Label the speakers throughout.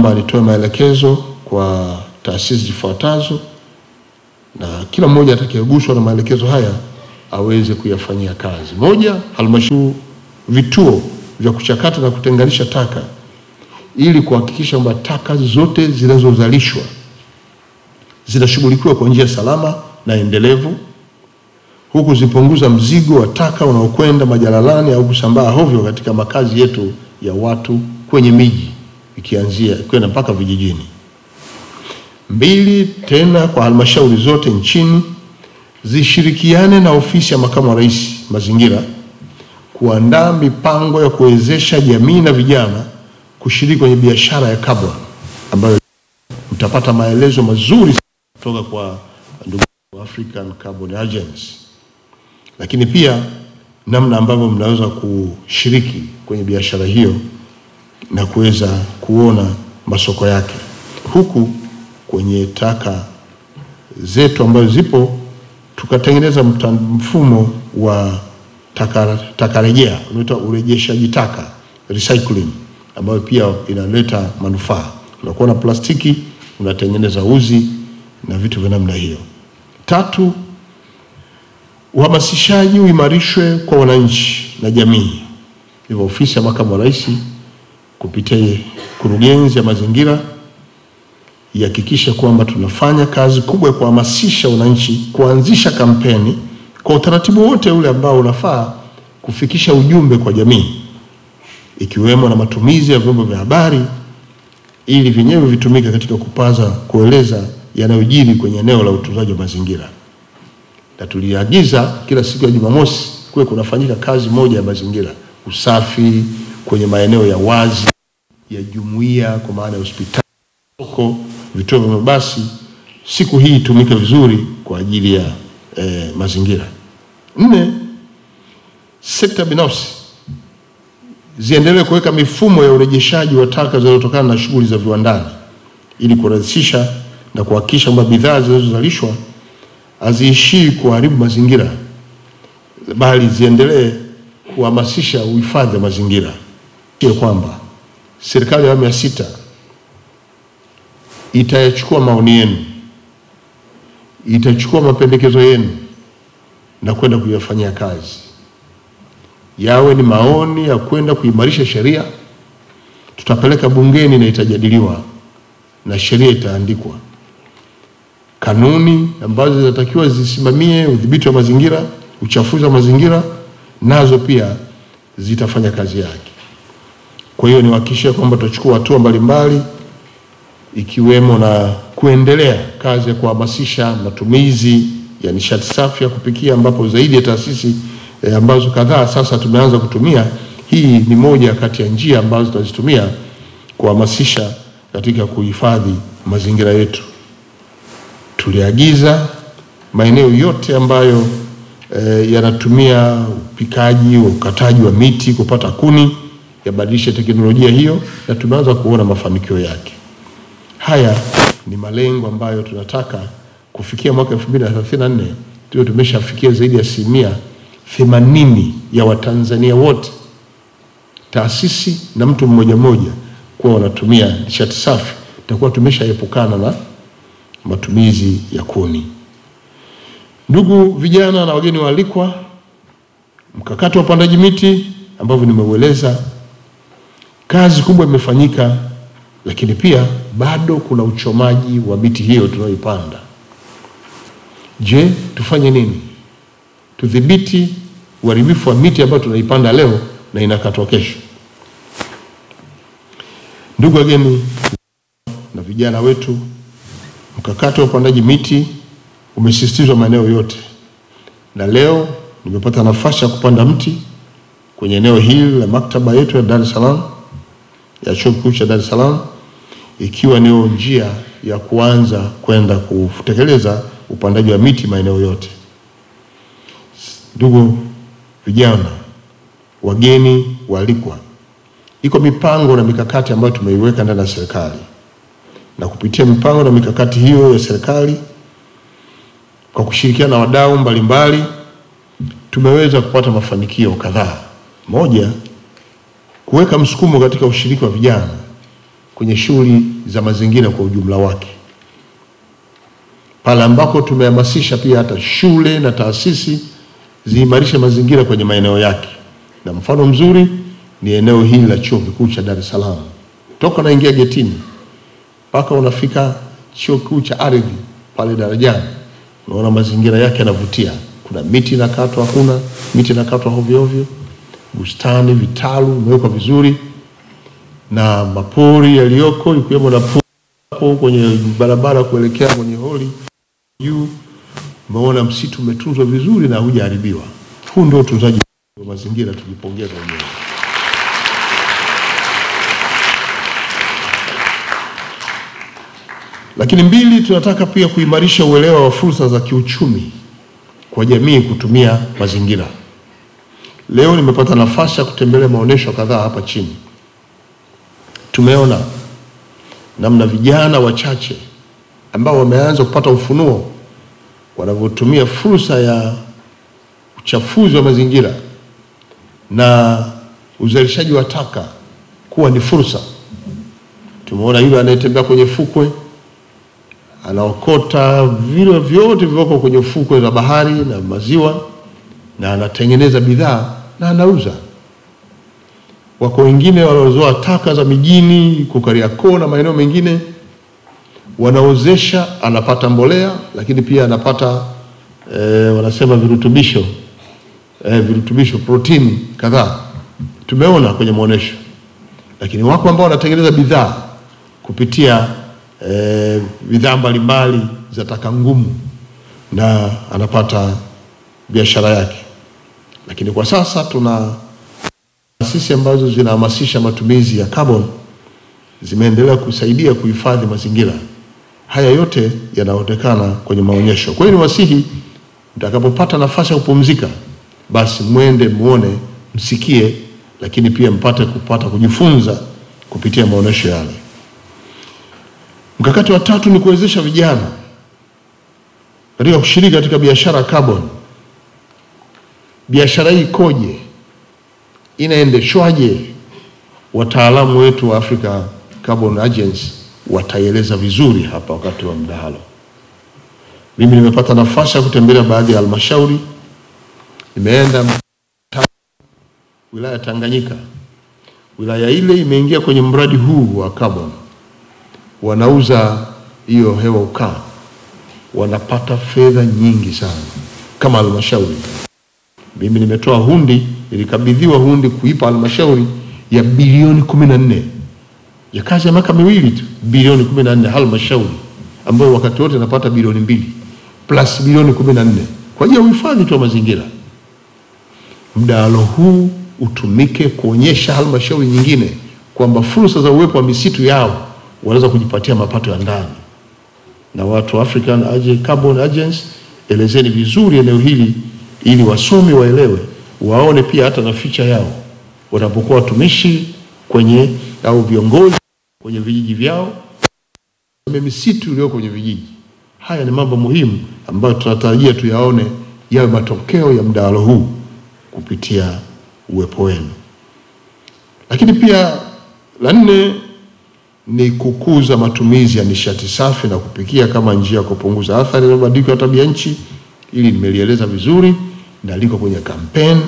Speaker 1: naomba nitoe maelekezo kwa taasisi zifuatazo, na kila mmoja atakayeguswa na maelekezo haya aweze kuyafanyia kazi. Moja, halmashauri vituo vya kuchakata na kutenganisha taka ili kuhakikisha kwamba taka zote zinazozalishwa zinashughulikiwa kwa njia salama na endelevu, huku zipunguza mzigo wa taka unaokwenda majalalani au kusambaa hovyo katika makazi yetu ya watu kwenye miji ikianzia kwenda mpaka vijijini. Mbili, tena kwa halmashauri zote nchini zishirikiane na ofisi ya makamu wa rais mazingira kuandaa mipango ya kuwezesha jamii na vijana kushiriki kwenye biashara ya kaboni, ambayo mtapata maelezo mazuri kutoka kwa ndugu African Carbon Agency, lakini pia namna ambavyo mnaweza kushiriki kwenye biashara hiyo na kuweza kuona masoko yake. Huku kwenye taka zetu ambazo zipo tukatengeneza mfumo wa taka rejea, unaitwa urejeshaji taka, recycling, ambayo pia inaleta manufaa. Unakuwa na plastiki, unatengeneza uzi na vitu vya namna hiyo. Tatu, uhamasishaji uimarishwe kwa wananchi na jamii. Hivyo ofisi ya makamu wa rais kupitia kurugenzi ya mazingira ihakikisha kwamba tunafanya kazi kubwa ya kuhamasisha wananchi kuanzisha kampeni kwa utaratibu wote ule ambao unafaa kufikisha ujumbe kwa jamii, ikiwemo na matumizi ya vyombo vya habari ili vyenyewe vitumike katika kueleza yanayojiri kwenye eneo la utunzaji wa mazingira. Na tuliagiza kila siku ya Jumamosi kuwe kunafanyika kazi moja ya mazingira, usafi kwenye maeneo ya wazi ya jumuiya, kwa maana ya hospitali, soko, vituo vya mabasi. Siku hii itumike vizuri kwa ajili ya mazingira. Nne, sekta binafsi ziendelee kuweka mifumo ya urejeshaji wa taka zinazotokana na shughuli za viwandani ili kurahisisha na kuhakikisha kwamba bidhaa zinazozalishwa haziishii kuharibu mazingira, bali ziendelee kuhamasisha uhifadhi wa mazingira. Kwa kwamba serikali ya awamu ya 6 itayachukua maoni yenu, itachukua mapendekezo yenu na kwenda kuyafanyia kazi. Yawe ni maoni ya kwenda kuimarisha sheria, tutapeleka bungeni na itajadiliwa na sheria itaandikwa. Kanuni ambazo zinatakiwa zisimamie udhibiti wa mazingira, uchafuzi wa mazingira, nazo pia zitafanya kazi yake. Kwa hiyo niwahakikishie kwamba tutachukua hatua mbalimbali, ikiwemo na kuendelea kazi ya kuhamasisha matumizi ya nishati safi ya kupikia, ambapo zaidi ya taasisi ambazo kadhaa sasa tumeanza kutumia. Hii ni moja kati ya njia ambazo tutazitumia kuhamasisha katika kuhifadhi mazingira yetu. Tuliagiza maeneo yote ambayo yanatumia upikaji wa ukataji wa miti kupata kuni yabadilishe teknolojia hiyo, na tumeanza kuona mafanikio yake. Haya ni malengo ambayo tunataka kufikia mwaka 2034 tuwe tumeshafikia zaidi ya 80% ya Watanzania wote, taasisi na mtu mmoja mmoja, kuwa wanatumia nishati safi. Tutakuwa tumeshaepukana na matumizi ya kuni. Ndugu vijana na wageni waalikwa, mkakati wa upandaji miti ambavyo nimeueleza, kazi kubwa imefanyika, lakini pia bado kuna uchomaji wa miti hiyo tunayoipanda. Je, tufanye nini? Tudhibiti uharibifu wa miti ambayo tunaipanda leo na inakatwa kesho. Ndugu wageni na vijana wetu, mkakati wa upandaji miti umesisitizwa maeneo yote, na leo nimepata nafasi ya kupanda mti kwenye eneo hili la maktaba yetu ya Dar es Salaam, ya Chuo Kikuu cha Dar es Salaam, ikiwa ndio njia ya kuanza kwenda kutekeleza upandaji wa miti maeneo yote. Ndugu vijana, wageni waalikwa, iko mipango na mikakati ambayo tumeiweka ndani ya serikali, na kupitia mipango na mikakati hiyo ya serikali kwa kushirikiana na wadau mbalimbali tumeweza kupata mafanikio kadhaa. Moja, kuweka msukumo katika ushiriki wa vijana kwenye shughuli za mazingira kwa ujumla wake, pale ambako tumehamasisha pia hata shule na taasisi ziimarishe mazingira kwenye maeneo yake. Na mfano mzuri ni eneo hili la Chuo Kikuu cha Dar es Salaam. Toka unaingia getini mpaka unafika Chuo Kikuu cha Ardhi pale darajani, unaona mazingira yake yanavutia. Kuna miti inakatwa, hakuna miti inakatwa hovyo hovyo, bustani, vitalu imewekwa vizuri, na mapori yaliyoko ikiwemo na pori kwenye barabara kuelekea kwenye holi juu, umeona msitu umetunzwa vizuri na hujaharibiwa. Huu ndio utunzaji wa mazingira, tujipongeze wenyewe. Lakini mbili, tunataka pia kuimarisha uelewa wa fursa za kiuchumi kwa jamii kutumia mazingira. Leo nimepata nafasi ya kutembelea maonesho kadhaa hapa chini. Tumeona namna vijana wachache ambao wameanza kupata ufunuo wanavyotumia fursa ya uchafuzi wa mazingira na uzalishaji wa taka kuwa ni fursa. Tumeona yule anayetembea kwenye fukwe anaokota vile vyote vilivyoko kwenye fukwe za bahari na maziwa na anatengeneza bidhaa na anauza. Wako wengine wanaozoa taka za mijini, Kariakoo na maeneo mengine, wanaozesha, anapata mbolea, lakini pia anapata wanasema virutubisho protini kadhaa. Tumeona kwenye maonesho. Lakini wako ambao wanatengeneza bidhaa kupitia bidhaa mbalimbali za taka ngumu na anapata biashara yake. Lakini kwa sasa tuna taasisi ambazo zinahamasisha matumizi ya carbon, zimeendelea kusaidia kuhifadhi mazingira. Haya yote yanaonekana kwenye maonyesho. Kwa hiyo niwasihi mtakapopata nafasi ya kupumzika, basi mwende muone, msikie, lakini pia mpate kujifunza kupitia maonyesho yale. Mkakati wa tatu ni kuwezesha vijana katika kushiriki katika biashara carbon. Biashara hii ikoje? Inaendeshwaje? Wataalamu wetu wa Africa Carbon Agency wataeleza vizuri hapa wakati wa mdahalo. Mimi nimepata nafasi ya kutembelea baadhi ya halmashauri. Nimeenda wilaya Tanganyika. Wilaya ile imeingia kwenye mradi huu wa carbon. Wanauza hiyo hewa ukaa, wanapata fedha nyingi sana kama halmashauri. Mimi nimetoa hundi, nilikabidhiwa hundi kuipa halmashauri ya bilioni 14 ya kazi ya miaka miwili tu. Bilioni 14 halmashauri ambayo wakati wote napata bilioni 2 plus bilioni 14 kwa ajili ya uhifadhi tu wa mazingira. Mdahalo huu utumike kuonyesha halmashauri nyingine kwamba fursa za uwepo wa misitu yao wanaweza kujipatia mapato ya ndani. Na watu wa African Carbon Agency, elezeni vizuri eneo hili ili wasomi waelewe, waone pia hata na feature yao wanapokuwa watumishi kwenye au viongozi kwenye vijiji vyao, misitu iliyo kwenye vijiji. Haya ni mambo muhimu ambayo tunatarajia tuyaone yawe matokeo ya mdahalo huu kupitia uwepo wenu. Lakini pia la nne ni kukuza matumizi ya nishati safi na kupikia kama njia ya kupunguza athari za mabadiliko ya tabia nchi. Ili nimelieleza vizuri na liko kwenye kampeni,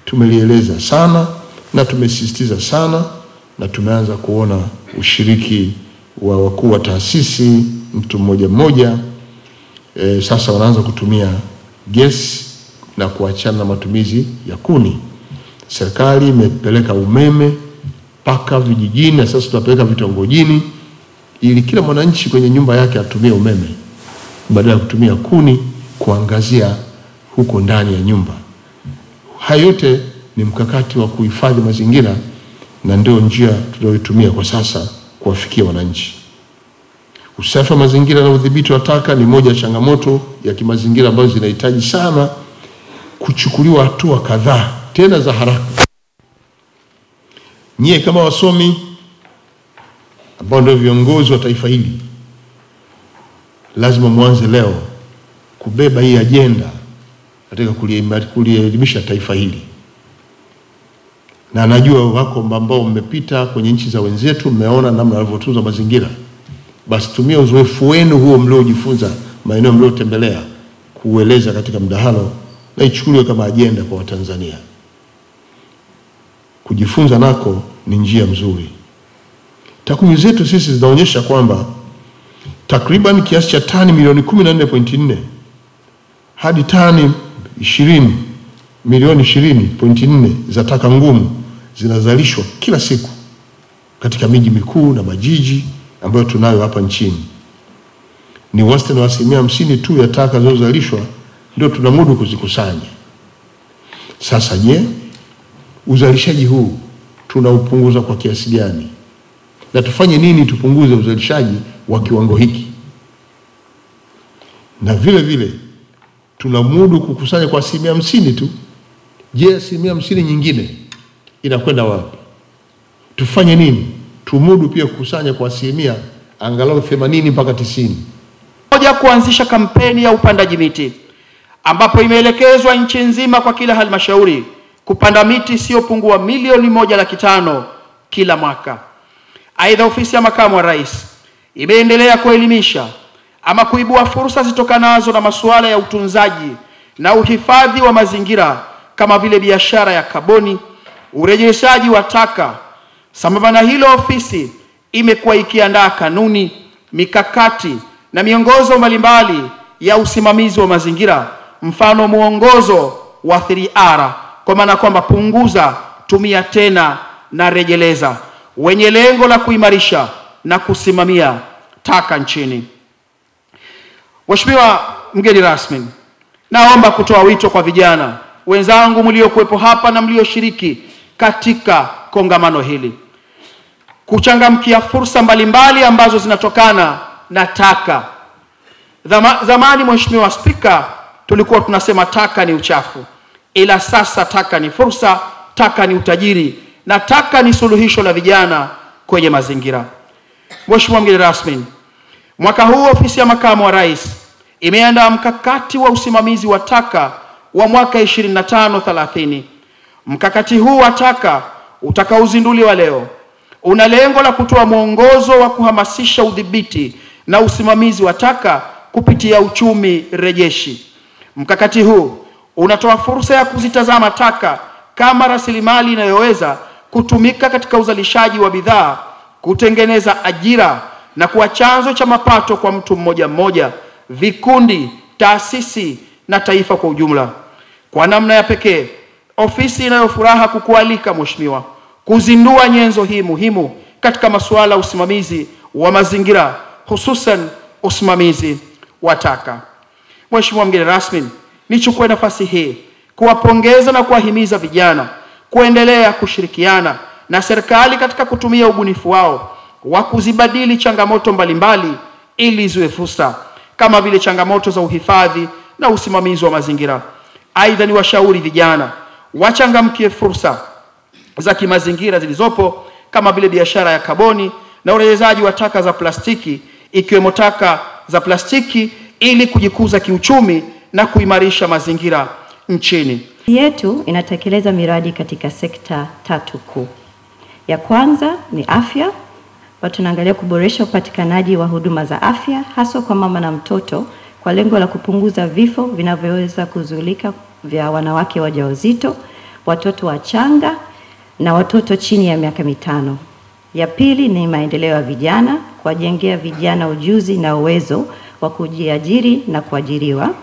Speaker 1: tumelieleza sana na tumesisitiza sana, na tumeanza kuona ushiriki wa wakuu wa taasisi, mtu mmoja mmoja. Sasa wanaanza kutumia gesi na kuachana na matumizi ya kuni. Serikali imepeleka umeme mpaka vijijini na sasa tunapeleka vitongojini ili kila mwananchi kwenye nyumba yake atumie umeme badala ya kutumia kuni kuangazia huko ndani ya nyumba. Hayo yote ni mkakati wa kuhifadhi mazingira na ndio njia tunayoitumia kwa sasa kuwafikia wananchi. Usafi wa mazingira na udhibiti wa taka ni moja ya changamoto ya kimazingira ambazo zinahitaji sana kuchukuliwa hatua kadhaa tena za haraka. Nyie kama wasomi ambao ndio viongozi wa taifa hili, lazima mwanze leo kubeba hii agenda katika kulielimisha taifa hili. Na na najua wako ambao mmepita kwenye nchi za wenzetu, mmeona namna walivyotunza mazingira. Basi tumia uzoefu wenu huo mliojifunza maeneo mliotembelea kueleza katika mdahalo, na ichukuliwe kama ajenda kwa Watanzania. Kujifunza nako ni njia mzuri. Takwimu zetu sisi zinaonyesha kwamba takriban kiasi cha tani milioni 14.4 hadi tani milioni 20.4 za taka ngumu zinazalishwa kila siku katika miji mikuu na majiji ambayo tunayo hapa nchini. Ni wastani wa 50% tu ya taka zinazozalishwa ndio tunamudu kuzikusanya. Sasa je, uzalishaji huu tunaupunguza kwa kiasi gani? Na tufanye nini tupunguze uzalishaji wa kiwango hiki? Na vile vile tunamudu kukusanya kwa 50% tu. Je, 50% nyingine inakwenda wapi? Tufanye nini tumudu pia kukusanya kwa 80% angalau 80 mpaka 90?
Speaker 2: Moja, kuanzisha kampeni ya upandaji miti ambapo imeelekezwa nchi nzima kwa kila halmashauri kupanda miti isiyopungua 1.5 milioni kila mwaka. Aidha, ofisi ya makamu wa rais imeendelea kuelimisha ama kuibua fursa zitokanazo na masuala ya utunzaji na uhifadhi wa mazingira kama vile biashara ya kaboni, urejeshaji wa taka. Sambamba na hilo, ofisi imekuwa ikiandaa kanuni, mikakati na miongozo mbalimbali ya usimamizi wa mazingira, mfano muongozo wa 3R, kwa maana kwamba punguza, tumia tena na rejeleza, wenye lengo la kuimarisha na kusimamia taka nchini. Mheshimiwa mgeni rasmi, naomba kutoa wito kwa vijana wenzangu mliokuwepo hapa na mlioshiriki katika kongamano hili kuchangamkia fursa mbalimbali ambazo zinatokana na taka. Zamani, Mheshimiwa Spika, tulikuwa tunasema taka ni uchafu, ila sasa taka ni fursa, taka ni utajiri, na taka ni suluhisho la vijana kwenye mazingira. Mheshimiwa mgeni rasmi, mwaka huu ofisi ya makamu wa rais imeandaa mkakati wa usimamizi wa taka wa mwaka 25-30. Mkakati huu wa taka utakaozinduliwa leo una lengo la kutoa mwongozo wa kuhamasisha udhibiti na usimamizi wa taka kupitia uchumi rejeshi. Mkakati huu unatoa fursa ya kuzitazama taka kama rasilimali inayoweza kutumika katika uzalishaji wa bidhaa, kutengeneza ajira na kuwa chanzo cha mapato kwa mtu mmoja mmoja, vikundi, taasisi na taifa kwa ujumla. Kwa namna ya pekee, ofisi inayo furaha kukualika Mheshimiwa kuzindua nyenzo hii muhimu katika masuala ya usimamizi wa mazingira, hususan usimamizi wa taka. Mheshimiwa mgeni rasmi, nichukue nafasi hii kuwapongeza na kuwahimiza vijana kuendelea kushirikiana na serikali katika kutumia ubunifu wao wa kuzibadili changamoto mbalimbali ili ziwe fursa, kama vile changamoto za uhifadhi na usimamizi wa mazingira. Aidha, ni washauri vijana wachangamkie fursa za kimazingira zilizopo kama vile biashara ya kaboni na urejeshaji wa taka za plastiki, ikiwemo taka za plastiki, ili kujikuza kiuchumi na kuimarisha mazingira nchini.
Speaker 3: Yetu inatekeleza miradi katika sekta 3 kuu. Ya kwanza ni afya, kwa tunaangalia kuboresha upatikanaji wa huduma za afya hasa kwa mama na mtoto kwa lengo la kupunguza vifo vinavyoweza kuzuilika vya wanawake wajawazito, watoto wachanga na watoto chini ya miaka 5. Ya pili ni maendeleo ya vijana, kuwajengea vijana ujuzi na uwezo wa kujiajiri na kuajiriwa.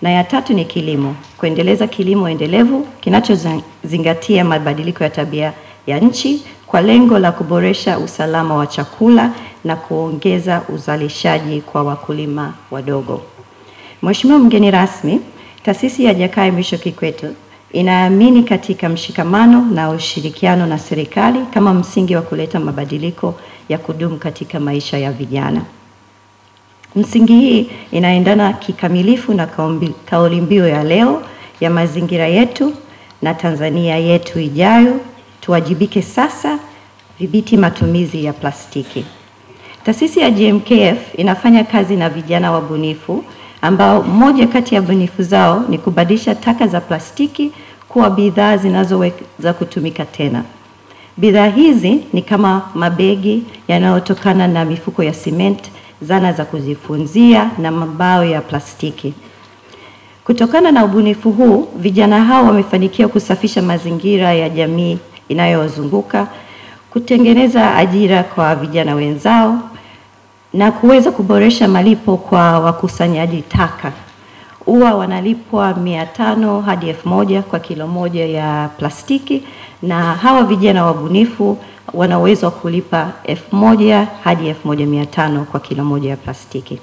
Speaker 3: Na ya tatu ni kilimo, kuendeleza kilimo endelevu kinachozingatia mabadiliko ya tabia ya nchi kwa lengo la kuboresha usalama wa chakula na kuongeza uzalishaji kwa wakulima wadogo. Mheshimiwa mgeni rasmi, taasisi ya Jakaya Mrisho Kikwete inaamini katika mshikamano na ushirikiano na serikali kama msingi wa kuleta mabadiliko ya kudumu katika maisha ya vijana. Msingi hii inaendana kikamilifu na kauli mbiu ya leo ya mazingira yetu na Tanzania yetu ijayo, tuwajibike sasa, dhibiti matumizi ya plastiki. Taasisi ya GMKF inafanya kazi na vijana wabunifu ambao moja kati ya bunifu zao ni kubadilisha taka za plastiki kuwa bidhaa zinazoweza kutumika tena. Bidhaa hizi ni kama mabegi yanayotokana na mifuko ya simenti, zana za kujifunzia na mabao ya plastiki. Kutokana na ubunifu huu, vijana hao wamefanikiwa kusafisha mazingira ya jamii inayowazunguka, kutengeneza ajira kwa vijana wenzao na kuweza kuboresha malipo kwa wakusanyaji taka. Huwa wanalipwa 500 hadi 1000 kwa kilo moja ya plastiki, na hawa vijana wabunifu wana uwezo wa kulipa 1000 hadi 1500 kwa kilo moja ya plastiki.